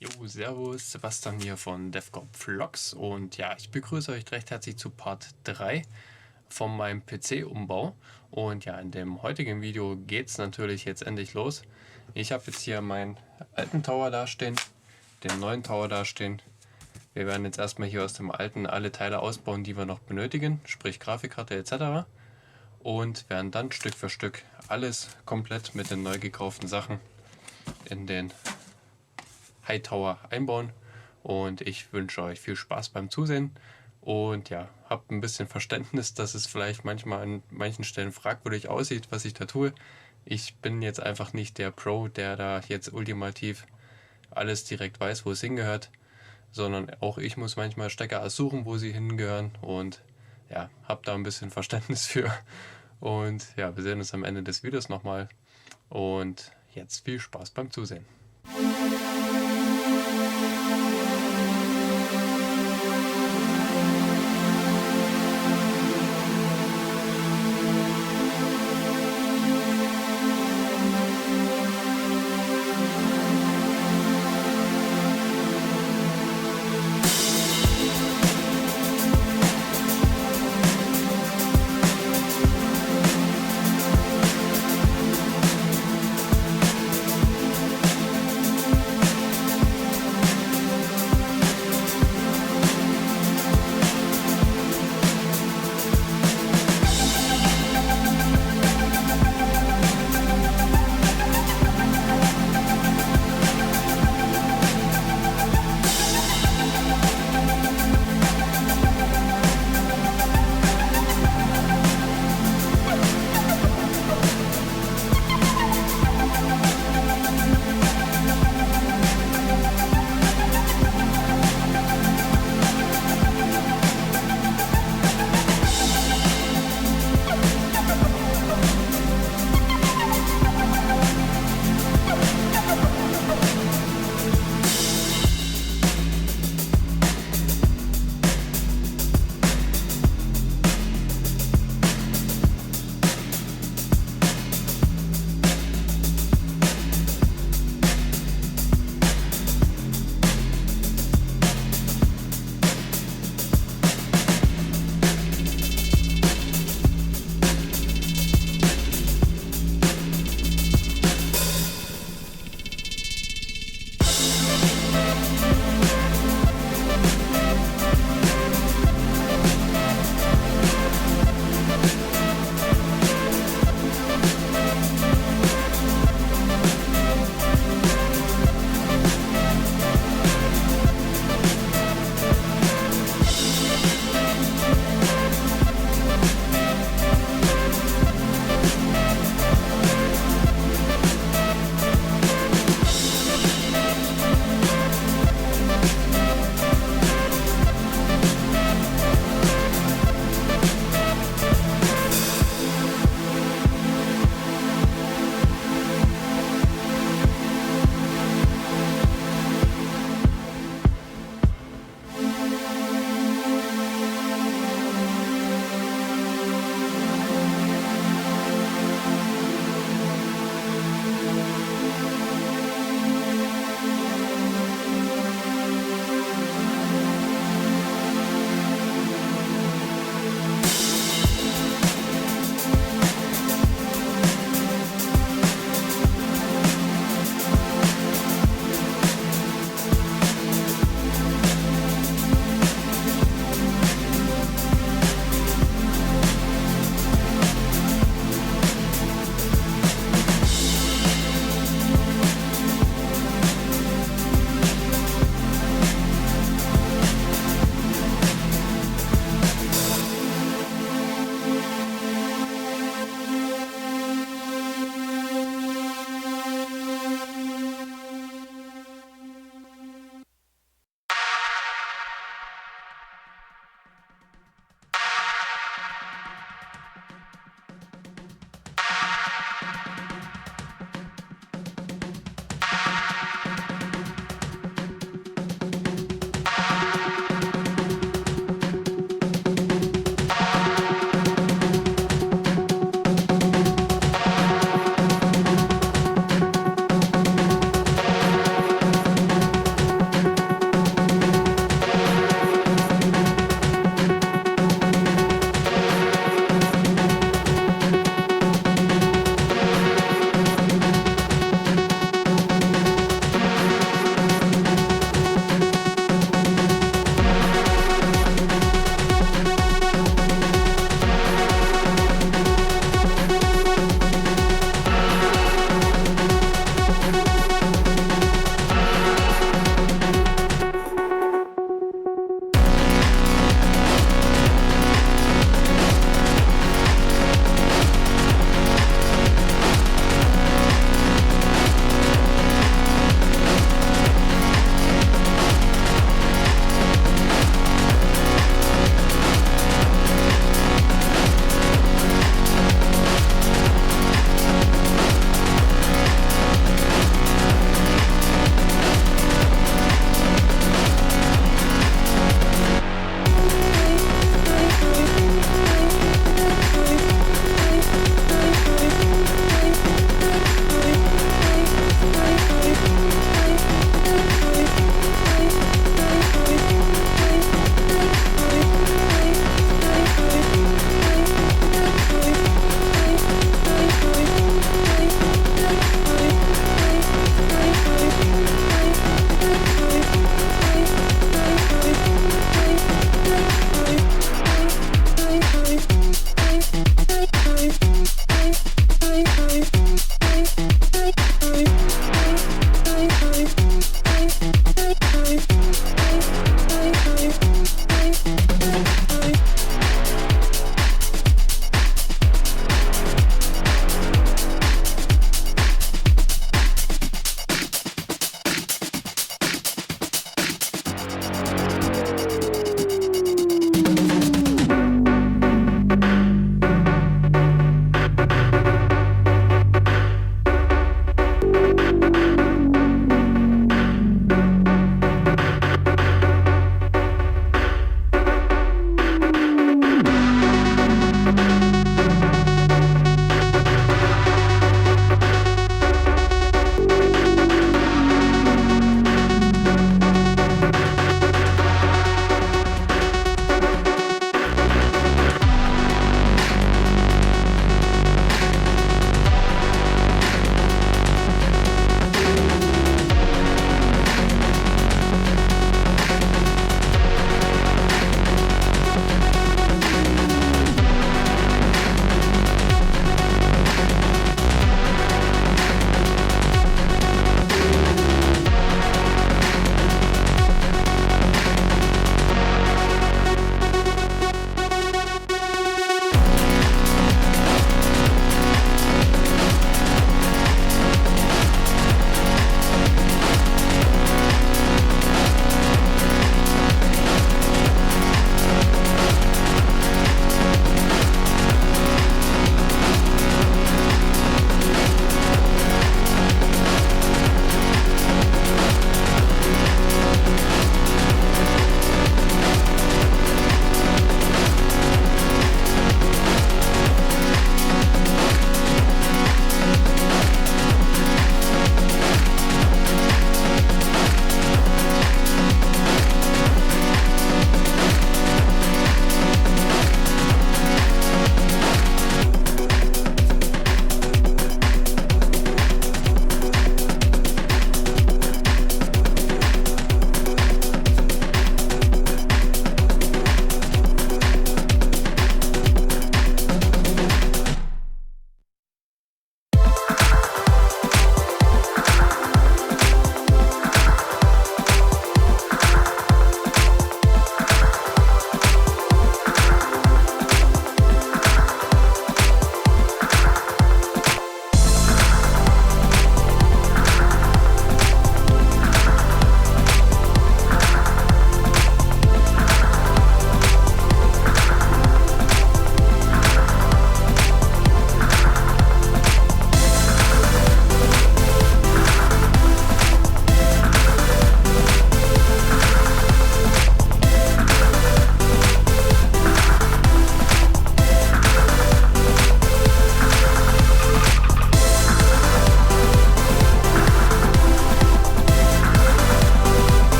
Jo, servus, Sebastian hier von DevCop Vlogs und ja, ich begrüße euch recht herzlich zu Part 3 von meinem PC-Umbau und ja, in dem heutigen Video geht es natürlich jetzt endlich los. Ich habe jetzt hier meinen alten Tower dastehen, den neuen Tower dastehen. Wir werden jetzt erstmal hier aus dem alten alle Teile ausbauen, die wir noch benötigen, sprich Grafikkarte etc. Und werden dann Stück für Stück alles komplett mit den neu gekauften Sachen in den Hightower einbauen. Und ich wünsche euch viel Spaß beim Zusehen. Und ja, habt ein bisschen Verständnis, dass es vielleicht manchmal an manchen Stellen fragwürdig aussieht, was ich da tue. Ich bin jetzt einfach nicht der Pro, der da jetzt ultimativ alles direkt weiß, wo es hingehört, sondern auch ich muss manchmal Stecker aussuchen, wo sie hingehören und ja, habt da ein bisschen Verständnis für. Und ja, wir sehen uns am Ende des Videos nochmal und jetzt viel Spaß beim Zusehen.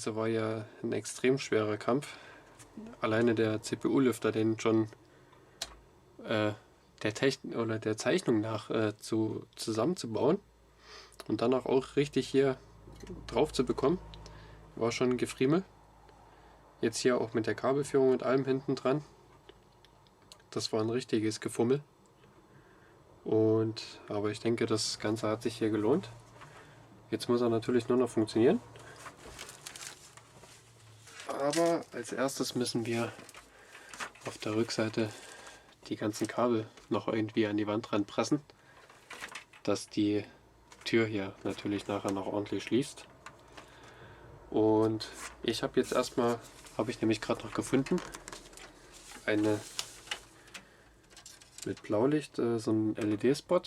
Ganze war ja ein extrem schwerer Kampf. Alleine der CPU-Lüfter, den schon der Zeichnung nach zusammenzubauen und dann auch richtig hier drauf zu bekommen, war schon ein Gefriemel. Jetzt hier auch mit der Kabelführung und allem hinten dran. Das war ein richtiges Gefummel. Aber ich denke, das Ganze hat sich hier gelohnt. Jetzt muss er natürlich nur noch funktionieren. Aber als erstes müssen wir auf der Rückseite die ganzen Kabel noch irgendwie an die Wand ranpressen, dass die Tür hier natürlich nachher noch ordentlich schließt. Und ich habe jetzt erstmal, habe ich nämlich gerade noch gefunden, eine mit Blaulicht, so ein LED-Spot,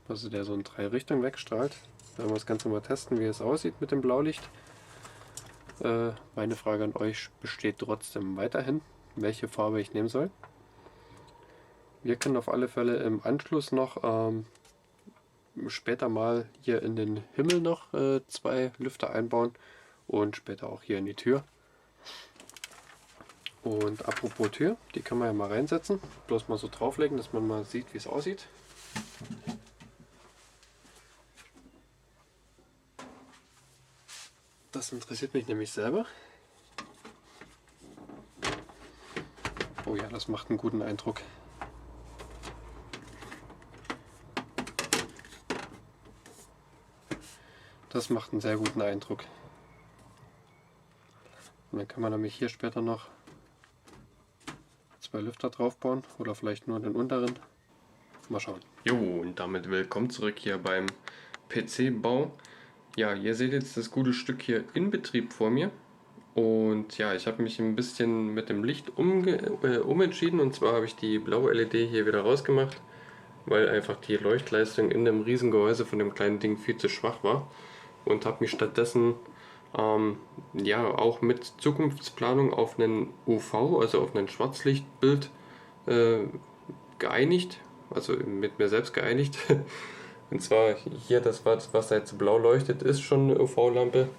also der so in 3 Richtungen wegstrahlt. Da werden wir das Ganze mal testen, wie es aussieht mit dem Blaulicht. Meine Frage an euch besteht trotzdem weiterhin, welche Farbe ich nehmen soll. Wir können auf alle Fälle im Anschluss noch später mal hier in den Himmel noch 2 Lüfter einbauen und später auch hier in die Tür. Und apropos Tür, die kann man ja mal reinsetzen, bloß mal so drauflegen, dass man mal sieht, wie es aussieht. Das interessiert mich nämlich selber. Oh ja, das macht einen guten Eindruck. Das macht einen sehr guten Eindruck. Und dann kann man nämlich hier später noch 2 Lüfter drauf bauen oder vielleicht nur den unteren. Mal schauen. Jo, und damit willkommen zurück hier beim PC-Bau. Ja, ihr seht jetzt das gute Stück hier in Betrieb vor mir. Und ja, ich habe mich ein bisschen mit dem Licht umentschieden. Und zwar habe ich die blaue LED hier wieder rausgemacht, weil einfach die Leuchtleistung in dem Riesengehäuse von dem kleinen Ding viel zu schwach war. Und habe mich stattdessen ja auch mit Zukunftsplanung auf einen UV, also auf ein Schwarzlichtbild geeinigt, also mit mir selbst geeinigt. Und zwar hier das, was da jetzt blau leuchtet, ist schon eine UV-Lampe.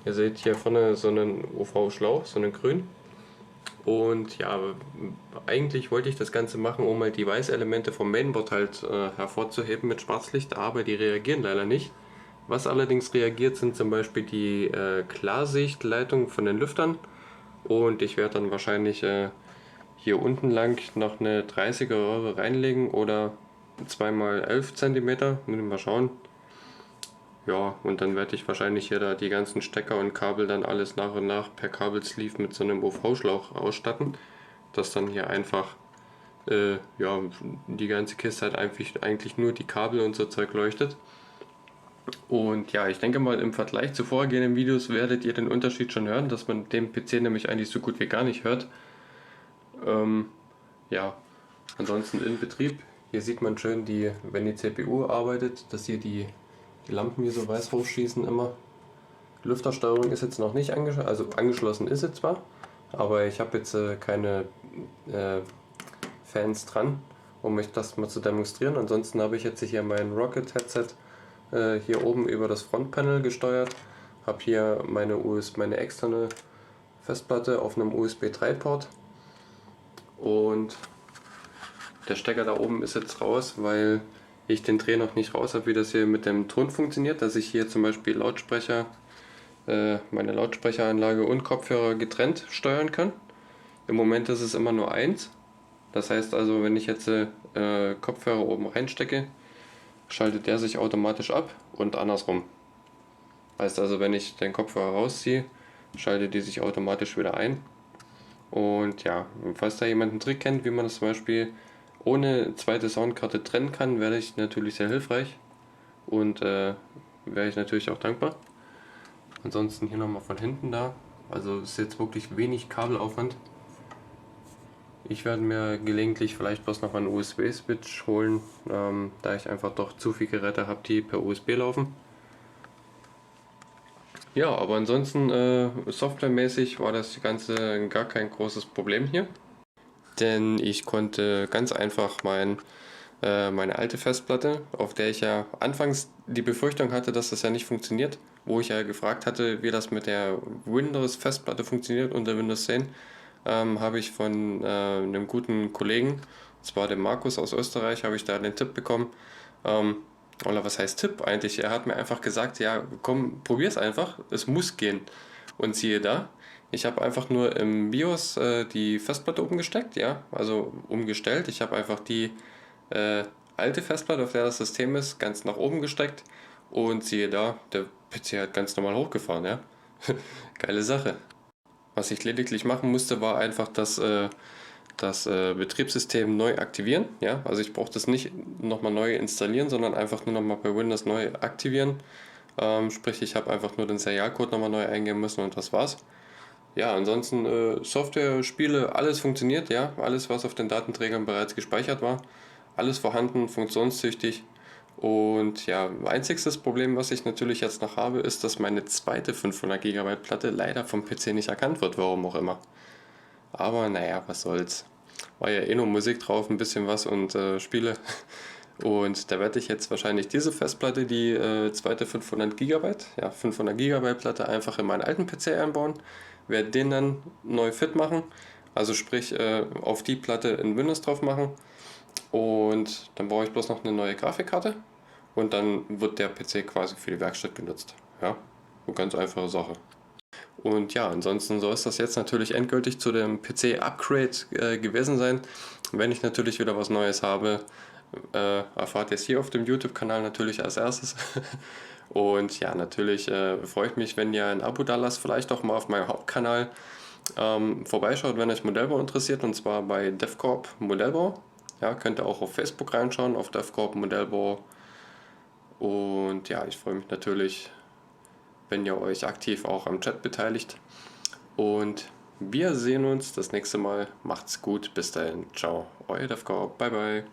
Ihr seht hier vorne so einen UV-Schlauch, so einen grün. Und ja, eigentlich wollte ich das Ganze machen, um halt die Weißelemente vom Mainboard halt hervorzuheben mit Schwarzlicht, aber die reagieren leider nicht. Was allerdings reagiert, sind zum Beispiel die Klarsichtleitungen von den Lüftern. Und ich werde dann wahrscheinlich hier unten lang noch eine 30er Röhre reinlegen oder 2x11 cm. Mal schauen. Ja, und dann werde ich wahrscheinlich hier da die ganzen Stecker und Kabel dann alles nach und nach per Kabelsleeve mit so einem UV-Schlauch ausstatten. Dass dann hier einfach ja, die ganze Kiste halt eigentlich nur die Kabel und so Zeug leuchtet. Und ja, ich denke mal, im Vergleich zu vorhergehenden Videos werdet ihr den Unterschied schon hören, dass man den PC nämlich eigentlich so gut wie gar nicht hört. Ja, ansonsten in Betrieb. Hier sieht man schön, wenn die CPU arbeitet, dass hier die Lampen hier so weiß hochschießen immer. Lüftersteuerung ist jetzt noch nicht angeschlossen, also angeschlossen ist sie zwar, aber ich habe jetzt keine Fans dran, um mich das mal zu demonstrieren. Ansonsten habe ich jetzt hier mein Rocket Headset hier oben über das Frontpanel gesteuert, habe hier meine externe Festplatte auf einem USB 3 Port und der Stecker da oben ist jetzt raus, weil ich den Dreh noch nicht raus habe, wie das hier mit dem Ton funktioniert, dass ich hier zum Beispiel meine Lautsprecheranlage und Kopfhörer getrennt steuern kann. Im Moment ist es immer nur eins, das heißt also, wenn ich jetzt Kopfhörer oben reinstecke, schaltet der sich automatisch ab und andersrum. Heißt also, wenn ich den Kopfhörer rausziehe, schaltet die sich automatisch wieder ein. Und ja, falls da jemand einen Trick kennt, wie man das zum Beispiel ohne zweite Soundkarte trennen kann, wäre ich natürlich sehr hilfreich und wäre ich natürlich auch dankbar. Ansonsten hier nochmal von hinten da, also ist jetzt wirklich wenig Kabelaufwand. Ich werde mir gelegentlich vielleicht bloß noch einen USB-Switch holen, da ich einfach doch zu viele Geräte habe, die per USB laufen. Ja, aber ansonsten softwaremäßig war das Ganze gar kein großes Problem hier. Denn ich konnte ganz einfach meine alte Festplatte, auf der ich ja anfangs die Befürchtung hatte, dass das ja nicht funktioniert, wo ich ja gefragt hatte, wie das mit der Windows-Festplatte funktioniert unter Windows 10, habe ich von einem guten Kollegen, und zwar dem Markus aus Österreich, habe ich da den Tipp bekommen. Ähm, oder was heißt Tipp eigentlich? Er hat mir einfach gesagt, ja, komm, probier's einfach, es muss gehen. Und siehe da, ich habe einfach nur im BIOS die Festplatte umgesteckt, ja, also umgestellt. Ich habe einfach die äh, alte Festplatte, auf der das System ist, ganz nach oben gesteckt und siehe da, der PC hat ganz normal hochgefahren, ja. Geile Sache. Was ich lediglich machen musste, war einfach das Betriebssystem neu aktivieren. Ja? Also ich brauche das nicht nochmal neu installieren, sondern einfach nur nochmal bei Windows neu aktivieren. Sprich, ich habe einfach nur den Serialcode nochmal neu eingeben müssen und das war's. Ja, ansonsten Software, Spiele, alles funktioniert, ja. Alles, was auf den Datenträgern bereits gespeichert war, alles vorhanden, funktionstüchtig. Und ja, einziges Problem, was ich natürlich jetzt noch habe, ist, dass meine zweite 500 GB Platte leider vom PC nicht erkannt wird, warum auch immer. Aber naja, was soll's. War ja eh nur Musik drauf, ein bisschen was und Spiele. Und da werde ich jetzt wahrscheinlich diese Festplatte, die zweite 500 GB, ja 500 GB Platte einfach in meinen alten PC einbauen, werde den dann neu fit machen, also sprich auf die Platte in Windows drauf machen und dann brauche ich bloß noch eine neue Grafikkarte und dann wird der PC quasi für die Werkstatt genutzt. Ja, eine ganz einfache Sache. Und ja, ansonsten soll es das jetzt natürlich endgültig zu dem PC-Upgrade gewesen sein. Wenn ich natürlich wieder was Neues habe, erfahrt ihr es hier auf dem YouTube-Kanal natürlich als erstes. Und ja, natürlich freue ich mich, wenn ihr ein Abo da lasst, vielleicht auch mal auf meinem Hauptkanal vorbeischaut, wenn euch Modellbau interessiert, und zwar bei DevCorp Modellbau. Ja, könnt ihr auch auf Facebook reinschauen, auf DevCorp Modellbau. Und ja, ich freue mich natürlich, wenn ihr euch aktiv auch am Chat beteiligt. Und wir sehen uns das nächste Mal. Macht's gut. Bis dahin. Ciao. Euer DevCorp. Bye bye.